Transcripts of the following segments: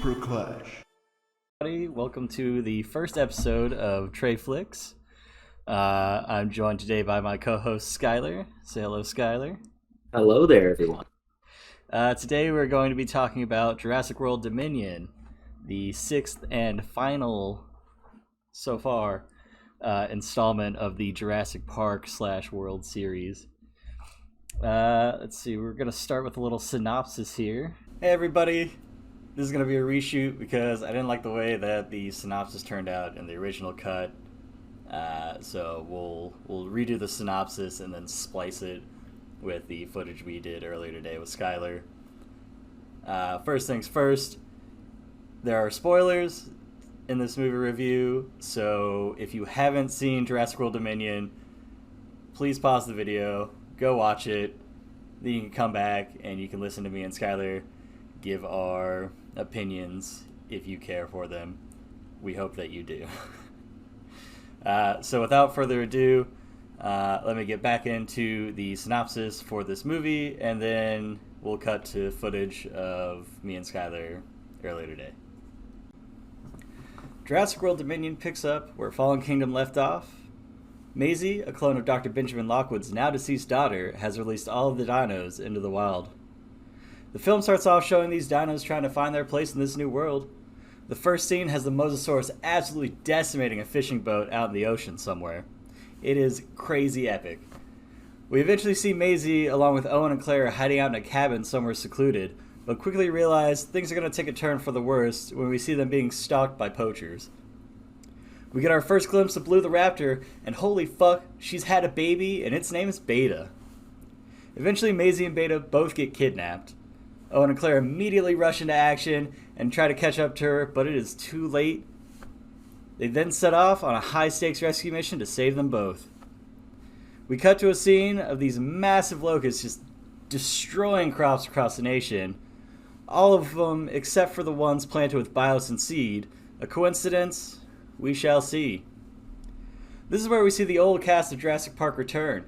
SuperClash. Welcome to the first episode of TreyFlix. I'm joined today by my co-host Skyler. Say hello, Skyler. Hello there, everyone. Today we're going to be talking about Jurassic World Dominion, the sixth and final, so far, installment of the Jurassic Park / World series. Let's see, we're going to start with a little synopsis here. Hey everybody, this is going to be a reshoot because I didn't like the way that the synopsis turned out in the original cut. So we'll redo the synopsis and then splice it with the footage we did earlier today with Skyler. First things first, there are spoilers in this movie review, so if you haven't seen Jurassic World Dominion, please pause the video, go watch it, then you can come back and you can listen to me and Skyler give our opinions if you care for them. We hope that you do. So without further ado, let me get back into the synopsis for this movie, and then we'll cut to footage of me and Skyler earlier today. Jurassic World Dominion picks up where Fallen Kingdom left off. Maisie, a clone of Dr. Benjamin Lockwood's now deceased daughter, has released all of the dinos into the wild. The film starts off showing these dinos trying to find their place in this new world. The first scene has the Mosasaurus absolutely decimating a fishing boat out in the ocean somewhere. It is crazy epic. We eventually see Maisie along with Owen and Claire hiding out in a cabin somewhere secluded, but quickly realize things are going to take a turn for the worst when we see them being stalked by poachers. We get our first glimpse of Blue the Raptor, and holy fuck, she's had a baby and its name is Beta. Eventually Maisie and Beta both get kidnapped. Owen and Claire immediately rush into action and try to catch up to her, but it is too late. They then set off on a high-stakes rescue mission to save them both. We cut to a scene of these massive locusts just destroying crops across the nation. All of them except for the ones planted with biosyn seed. A coincidence? We shall see. This is where we see the old cast of Jurassic Park return.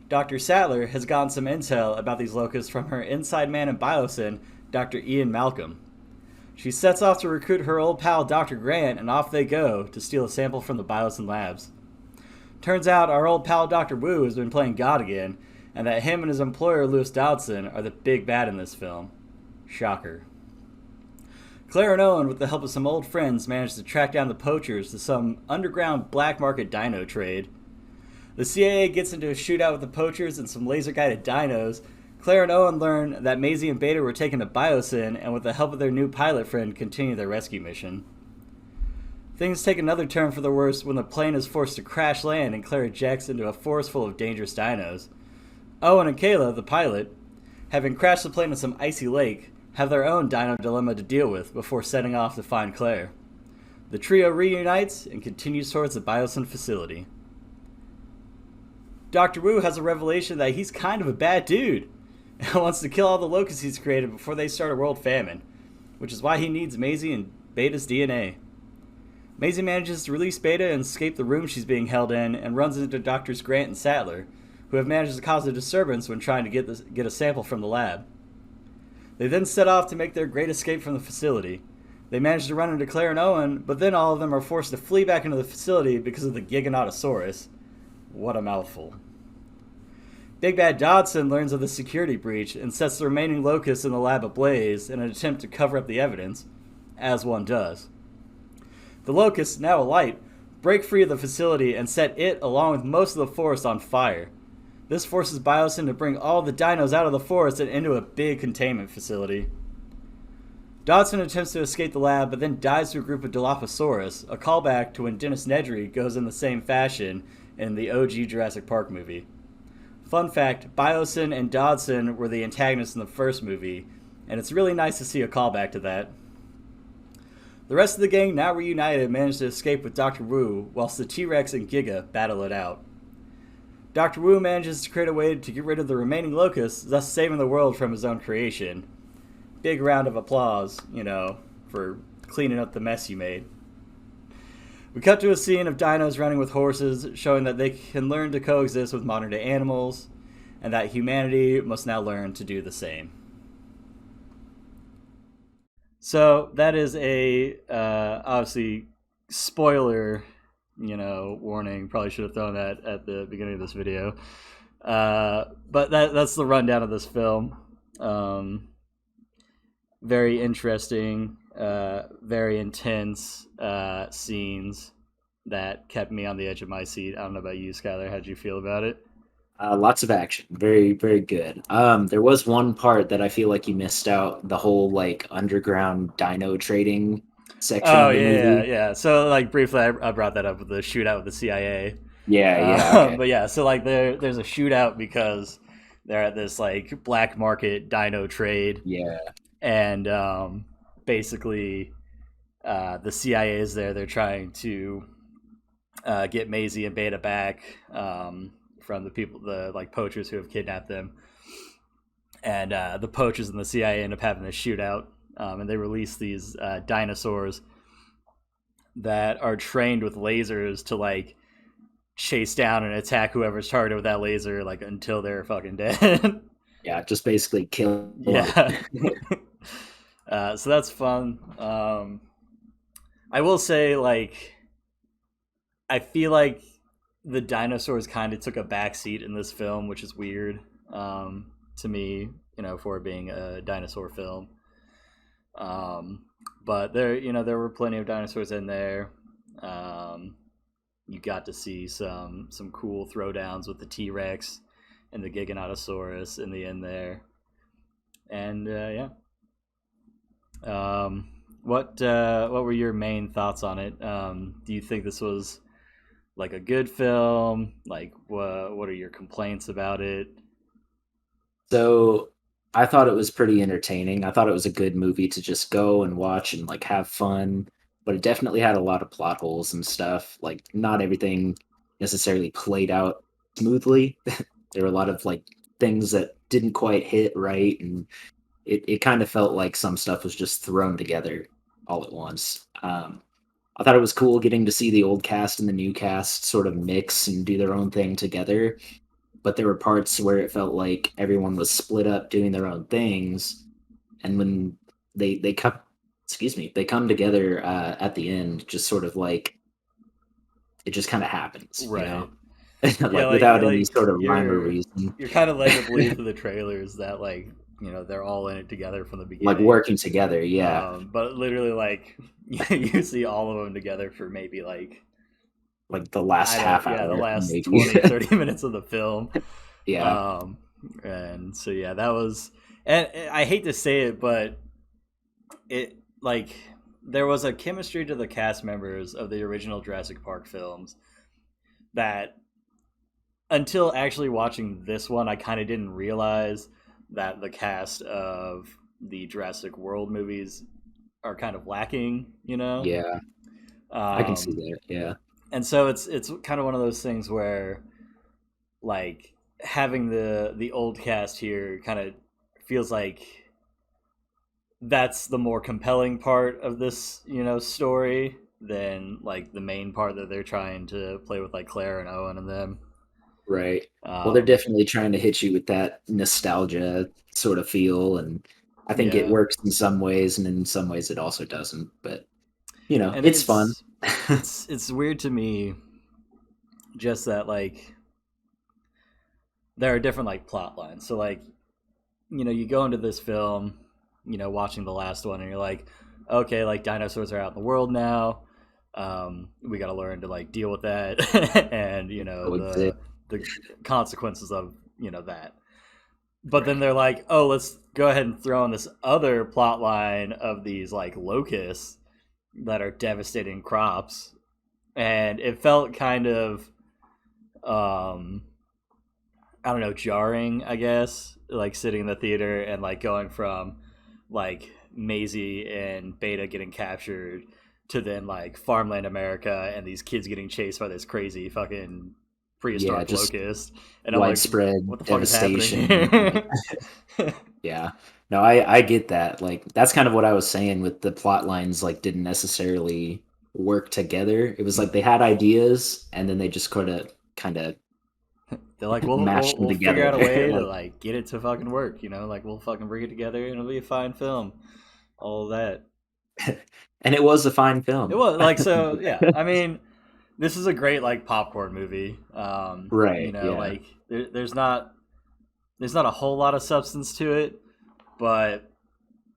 Dr. Sattler has gotten some intel about these locusts from her inside man in biosyn, Dr. Ian Malcolm. She sets off to recruit her old pal Dr. Grant, and off they go to steal a sample from the biosyn labs. Turns out our old pal Dr. Wu has been playing God again, and that him and his employer Lewis Dodson are the big bad in this film. Shocker. Claire and Owen, with the help of some old friends, manage to track down the poachers to some underground black market dino trade. The CIA gets into a shootout with the poachers and some laser-guided dinos. Claire and Owen learn that Maisie and Beta were taken to biosyn, and with the help of their new pilot friend, continue their rescue mission. Things take another turn for the worse when the plane is forced to crash land and Claire ejects into a forest full of dangerous dinos. Owen and Kayla, the pilot, having crashed the plane in some icy lake, have their own dino dilemma to deal with before setting off to find Claire. The trio reunites and continues towards the biosyn facility. Dr. Wu has a revelation that he's kind of a bad dude and wants to kill all the locusts he's created before they start a world famine, which is why he needs Maisie and Beta's DNA. Maisie manages to release Beta and escape the room she's being held in, and runs into Drs. Grant and Sattler, who have managed to cause a disturbance when trying to get a sample from the lab. They then set off to make their great escape from the facility. They manage to run into Claire and Owen, but then all of them are forced to flee back into the facility because of the Giganotosaurus. What a mouthful. Big Bad Dodson learns of the security breach and sets the remaining locusts in the lab ablaze in an attempt to cover up the evidence, as one does. The locusts, now alight, break free of the facility and set it, along with most of the forest, on fire. This forces biosyn to bring all the dinos out of the forest and into a big containment facility. Dodson attempts to escape the lab, but then dives to a group of Dilophosaurus, a callback to when Dennis Nedry goes in the same fashion in the OG Jurassic Park movie. Fun fact, biosyn and Dodson were the antagonists in the first movie, and it's really nice to see a callback to that. The rest of the gang, now reunited, manage to escape with Dr. Wu, whilst the T-Rex and Giga battle it out. Dr. Wu manages to create a way to get rid of the remaining locusts, thus saving the world from his own creation. Big round of applause, for cleaning up the mess you made. We cut to a scene of dinos running with horses, showing that they can learn to coexist with modern-day animals, and that humanity must now learn to do the same. So that is a obviously spoiler, warning. Probably should have thrown that at the beginning of this video. But that's the rundown of this film. Very interesting, very intense scenes that kept me on the edge of my seat. I don't know about you, Skyler. How'd you feel about it? Lots of action. Very, very good. There was one part that I feel like you missed out, the whole like underground dino trading section Oh of the yeah, movie. yeah. So like briefly, I brought that up with the shootout with the CIA. Yeah, yeah, okay. But yeah, so like there's a shootout because they're at this like black market dino trade, Yeah. and basically the CIA is there. They're trying to get Maisie and Beta back from the people, the like poachers who have kidnapped them, and the poachers and the CIA end up having a shootout, and they release these dinosaurs that are trained with lasers to like chase down and attack whoever's targeted with that laser, like until they're fucking dead. Yeah, just basically kill Yeah. it. So that's fun. I will say, like, I feel like the dinosaurs kind of took a backseat in this film, which is weird to me, for it being a dinosaur film. Um, but there were plenty of dinosaurs in there. Um, you got to see some cool throwdowns with the T Rex and the Giganotosaurus in the end there, and yeah. What were your main thoughts on it? Do you think this was like a good film? Like, what are your complaints about it? So I thought it was pretty entertaining. I thought it was a good movie to just go and watch and like have fun, but it definitely had a lot of plot holes and stuff. Like not everything necessarily played out smoothly. There were a lot of like things that didn't quite hit right, and it kind of felt like some stuff was just thrown together all at once. I thought it was cool getting to see the old cast and the new cast sort of mix and do their own thing together, but there were parts where it felt like everyone was split up doing their own things, and when they come, excuse me, they come together at the end, just sort of like it just kind of happens, Right. Yeah, like without any like sort of rhyme or you're reason, you're kind of led to believe through the trailers that like they're all in it together from the like beginning. working together. Yeah, But literally, like you see all of them together for maybe like like the last I don't half yeah the hour, last maybe. 20-30 minutes of the film. Yeah, Um, and so yeah, that was, and I hate to say it, but it like there was a chemistry to the cast members of the original Jurassic Park films that until actually watching this one, I kind of didn't realize that the cast of the Jurassic World movies are kind of lacking, yeah, I can see Um, that. Yeah, and so it's kind of one of those things where like having the old cast here kind of feels like that's the more compelling part of this story than like the main part that they're trying to play with, like Claire and Owen and them. right. Well, they're um definitely trying to hit you with that nostalgia sort of feel, and I think it yeah, works in some ways, and in some ways it also doesn't. But and it's fun. it's weird to me just that like there are different like plot lines. So like you go into this film, watching the last one, and you're like, okay, like dinosaurs are out in the world now. We got to learn to like deal with that, and Coexist, the consequences of that. But then right? they're like, oh, let's go ahead and throw in this other plot line of these like locusts that are devastating crops, and it felt kind of um I don't know, jarring, I guess, like sitting in the theater and like going from like Maisie and Beta getting captured to then like farmland America and these kids getting chased by this crazy fucking Yeah, prehistoric just locust. And I'm like, widespread what the fuck is happening devastation. here? Yeah. No, I get that. Like that's kind of what I was saying with the plot lines like didn't necessarily work together. It was like they had ideas and then they just kind of They're like, we'll, mashed we'll them we'll figure together. out a way to Like like get it to fucking work, like we'll fucking bring it together and it'll be a fine film. All of that. And it was a fine It film. was like so. Yeah, I mean, this is a great like popcorn movie. Right, yeah. Like there's not a whole lot of substance to it, but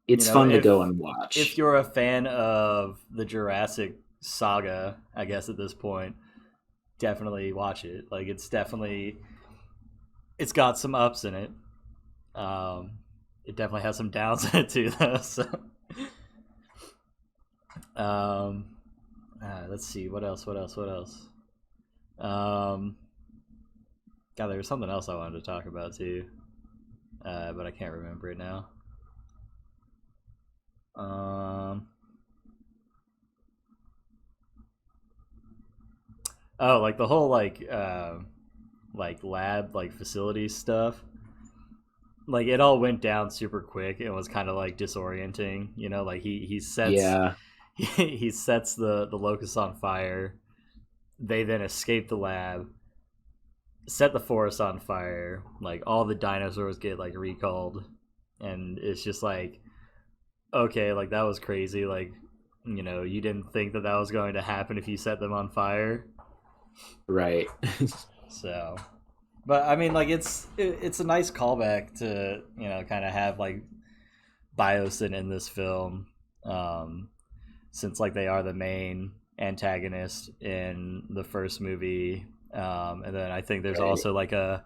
It's fun to go and if watch. you're a fan of the Jurassic saga, I guess at this point, definitely watch it. Like it's got some ups in it. Um, it definitely has some downs in it too, though. So, um, let's see what else. What else? What else? Um, God, there was something else I wanted to talk about too, but I can't remember it now. Um, oh, like the whole like lab like facility stuff. Like it all went down super quick. It was kind of like disorienting. Like he sets Yeah, he sets the locusts on fire. They then escape the lab, set the forest on fire. Like all the dinosaurs get like recalled, and it's just like okay, like that was crazy. Like you didn't think that that was going to happen if you set them on fire. right. So, but I mean, like it's a nice callback to kind of have like Biosyn in this film, um, since like they are the main antagonist in the first movie, and then I think there's Right. also like a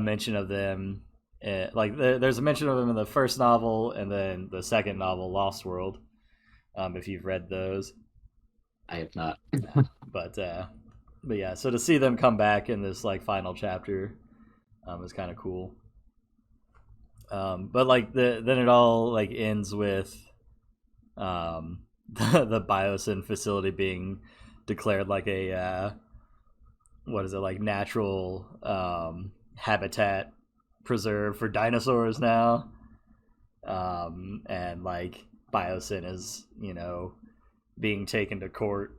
mention of them. Like there's a mention of them in the first novel, and then the second novel, Lost World. If you've read those, I have not. but yeah, so to see them come back in this like final chapter, is kind of cool. But like then it all like ends with the Biosyn facility being declared like a what is it, like natural habitat preserve for dinosaurs now, and like Biosyn is being taken to court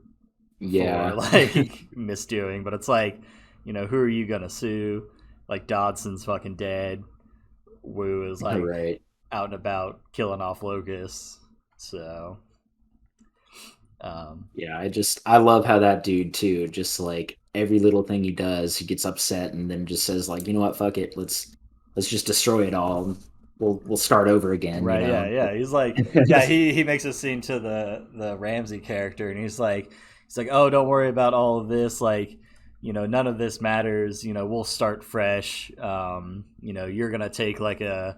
for Yeah, like misdoing, but it's like who are you gonna sue? Like Dodson's fucking dead. Wu is like right. out and about killing off locusts. So, um, Yeah, I love how that dude too, just like every little thing he does, he gets upset and then just says like, you know what, fuck it, let's just destroy it all. We'll start over again, you right? Yeah, know. yeah. He's like, yeah. He makes a scene to the Ramsey character, and he's like, oh, don't worry about all of this. Like, none of this matters. We'll start fresh. You're gonna take like a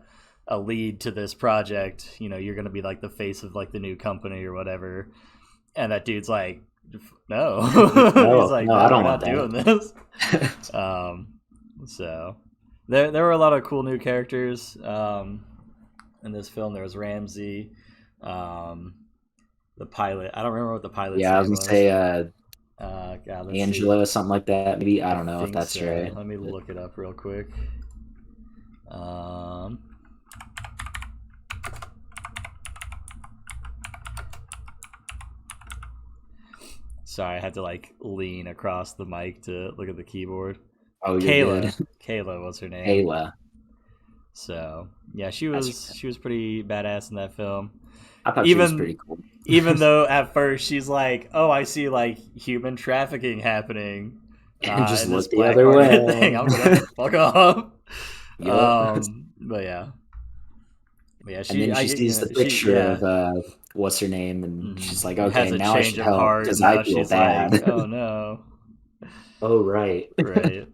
lead to this project. You're gonna be like the face of like the new company or whatever. And that dude's like, no. He's No, like, no, I no, we're don't want not doing this. that. So there were a lot of cool new characters in this film. There was Ramsey, um, the pilot. I don't remember what the pilot's Yeah, I was name gonna was. say God, let's see. Angela, something like that. Maybe I I don't know if think that's so. right. Let me But look it up real quick. Um, Sorry, I had to like lean across the mic to look at the keyboard. oh, you're good. Kayla was her name. Ayla, So yeah, that's she was pretty badass in that film. I thought she was Even pretty cool. even though at first she's like, "Oh, I see like human trafficking happening And just in this look the black other market way. thing," I'm like, "Fuck off." Yup. But yeah, And then she sees the she picture of what's her name, and she's like, has okay, a now I change should of help heart, because and I now feel she's like, bad. "Oh no." Oh, right. Right.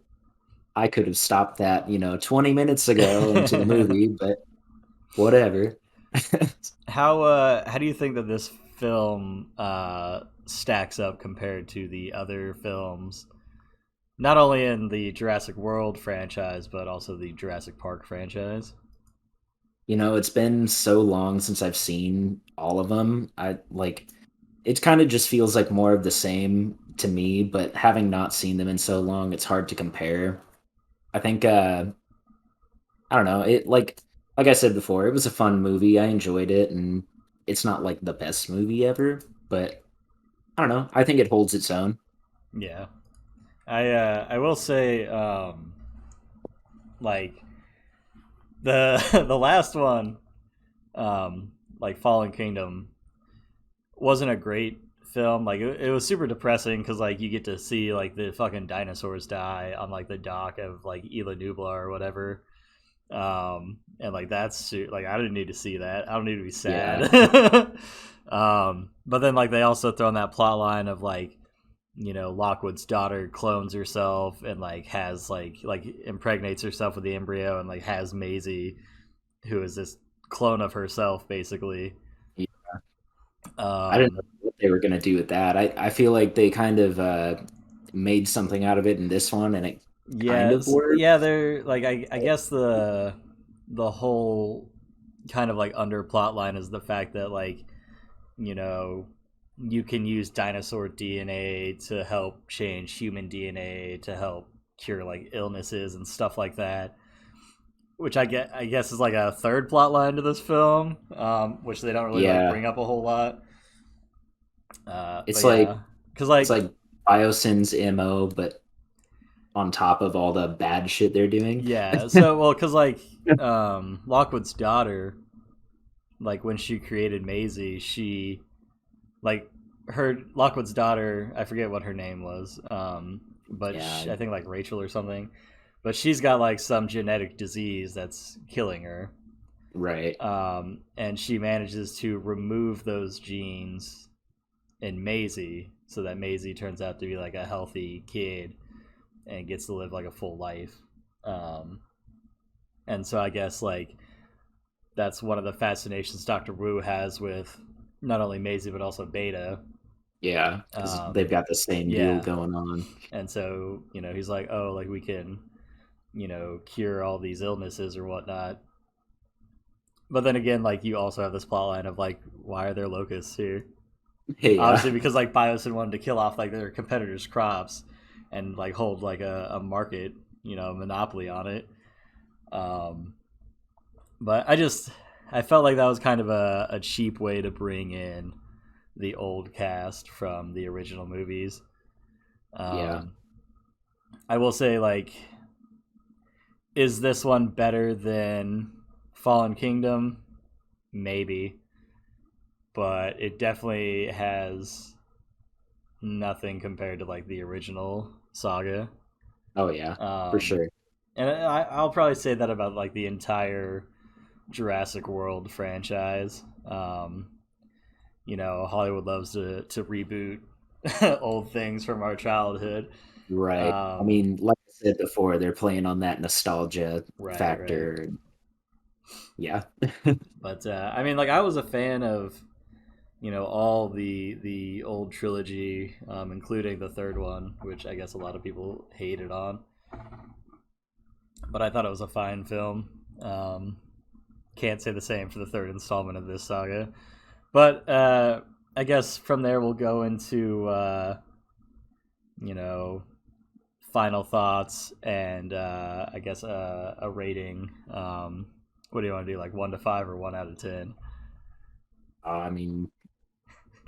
I could have stopped that, 20 minutes ago into the movie, but whatever. How do you think that this film stacks up compared to the other films, not only in the Jurassic World franchise but also the Jurassic Park franchise? It's been so long since I've seen all of them. I like it kind of just feels like more of the same to me, but having not seen them in so long, it's hard to compare. I think I don't know, it like I said before, it was a fun movie. I enjoyed it and it's not like the best movie ever, but I don't know. I think it holds its own. Yeah, I will say like the the last one, like Fallen Kingdom, wasn't a great film. Like it was super depressing because like you get to see like the fucking dinosaurs die on like the dock of like Isla Nublar or whatever. And like like I didn't need to see that. I don't need to be Yeah. sad. But then like they also throw in that plot line of like, Lockwood's daughter clones herself and like has like impregnates herself with the embryo and like has Maisie, who is this clone of herself basically. Yeah. I didn't know Um, what they were gonna do with that. I feel like they kind of made something out of it in this one, and it kind of worked. yeah, they're like I guess the whole kind of like under plot line is the fact that like you know you can use dinosaur DNA to help change human DNA to help cure like illnesses and stuff like that, which I guess is like a third plot line to this film, which they don't really like Yeah, bring up a whole lot. But it's like yeah, because it's like Biosyn's MO, but on top of all the bad shit they're doing. yeah, so well, because Lockwood's daughter, like when she created Maisie, she like her Lockwood's daughter. I forget what her name was, but Yeah, I think like Rachel or something. But she's got like some genetic disease that's killing her, right. and she manages to remove those genes in Maisie, so that Maisie turns out to be like a healthy kid and gets to live like a full life. Um, and so I guess like that's one of the fascinations Doctor Wu has with not only Maisie but also Beta. Yeah, because they've Um, got the same deal yeah, going on. and so he's like, oh, like we can cure all these illnesses or whatnot. But then again, like you also have this plot line of like, why are there locusts here? Yeah, Obviously, because like Biosyn wanted to kill off like their competitors' crops and like hold like a market, monopoly on it. Um, but I felt like that was kind of a cheap way to bring in the old cast from the original movies. yeah. Um, I will say, like, is this one better than Fallen Kingdom? Maybe, but it definitely has nothing compared to like the original saga. Oh yeah, for Um, sure. and I'll probably say that about like the entire Jurassic World franchise. Hollywood loves to reboot old things from our childhood. Right. I Um, mean, like I said before, they're playing on that nostalgia right, right. factor. Yeah. But I mean, like I was a fan of all the old trilogy, including the third one, which I guess a lot of people hated on. But I thought it was a fine film. Can't say the same for the third installment of this saga. But I guess from there we'll go into you know final thoughts and I guess a rating. What do you want to do? Like 1 to 5 or 1 out of 10? I mean,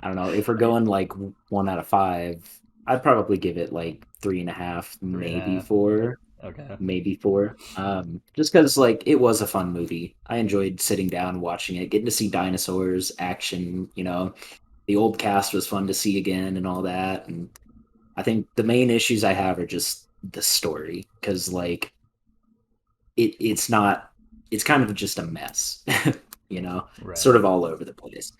I don't know. If we're I, going like 1 out of 5, I'd probably give it like 3.5, Three and a maybe half. 4, Okay. maybe 4. Just because like it was a fun movie. I enjoyed sitting down watching it, getting to see dinosaurs, action. The old cast was fun to see again and all that. And I think the main issues I have are just the story because like it's not. It's kind of just a mess. Right. Sort of all over the place.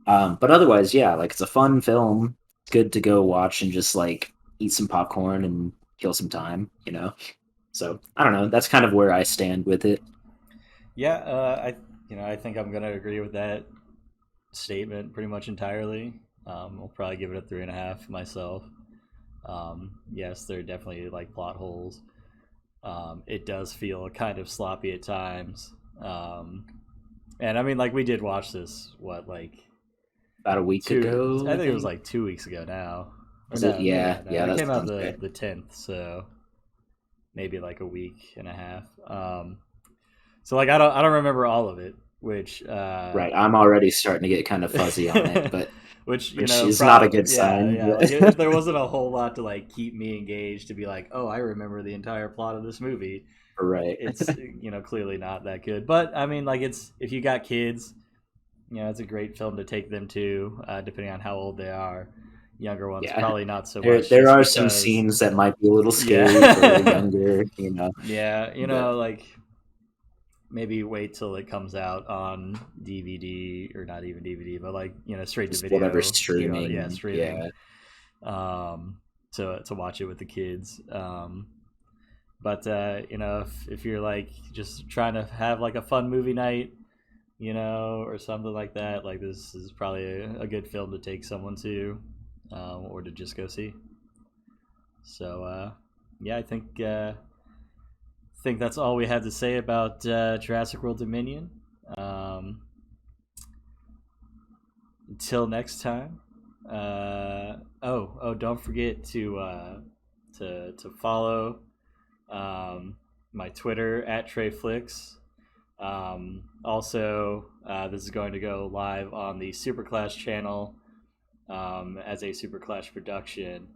But otherwise, yeah, like it's a fun film. It's good to go watch and just like eat some popcorn and kill some time. So I don't know. That's kind of where I stand with it. Yeah. I think I'm gonna agree with that statement pretty much entirely. I'll probably give it a 3.5 myself. Yes, there are definitely like plot holes. It does feel kind of sloppy at times. And I mean, like we did watch this. What, like About a week two? ago, I I think it was think. like 2 weeks ago now. Or Was it? no, maybe Yeah, not. No, yeah, it that came out sounds the right. the 10th, so maybe like a week and a half. So like I don't remember all of it, which Right. I'm already starting to get kind of fuzzy on it, but which which is not a good yeah, sign. yeah, like if there wasn't a whole lot to like keep me engaged to be like, oh, I remember the entire plot of this movie, Right. it's clearly not that good. But I mean, like, it's if you got kids, Yeah, it's a great film to take them to, depending on how old they are. Younger ones Yeah, probably not so there much, there just are some because. scenes that might be a little scary for the Yeah, younger, you know, yeah, but like maybe wait till it comes out on DVD, or not even DVD, but like straight to just whatever video. Yeah, streaming. streaming. Yeah, Um, to watch it with the kids. But if you're like just trying to have like a fun movie night, or something like that, like this is probably a good film to take someone to, or to just go see. So yeah, I think that's all we had to say about Jurassic World Dominion. Um, until next time. Don't forget to follow my Twitter at TreyFlix. Also, this is going to go live on the SuperClash channel as a SuperClash production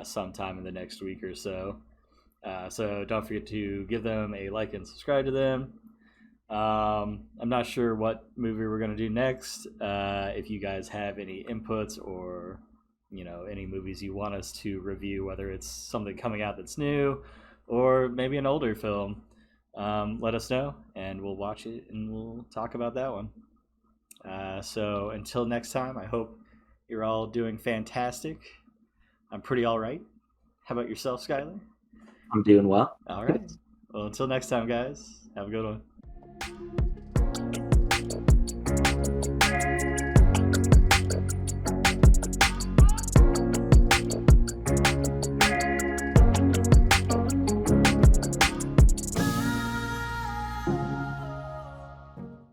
sometime in the next week or so. So don't forget to give them a like and subscribe to them. I'm not sure what movie we're going to do next. If you guys have any inputs, or any movies you want us to review, whether it's something coming out that's new or maybe an older film, let us know and we'll watch it and we'll talk about that one. So until next time, I hope you're all doing fantastic. I'm pretty all right. How about yourself, Skyler? I'm doing well. All right. Well, until next time, guys, have a good one.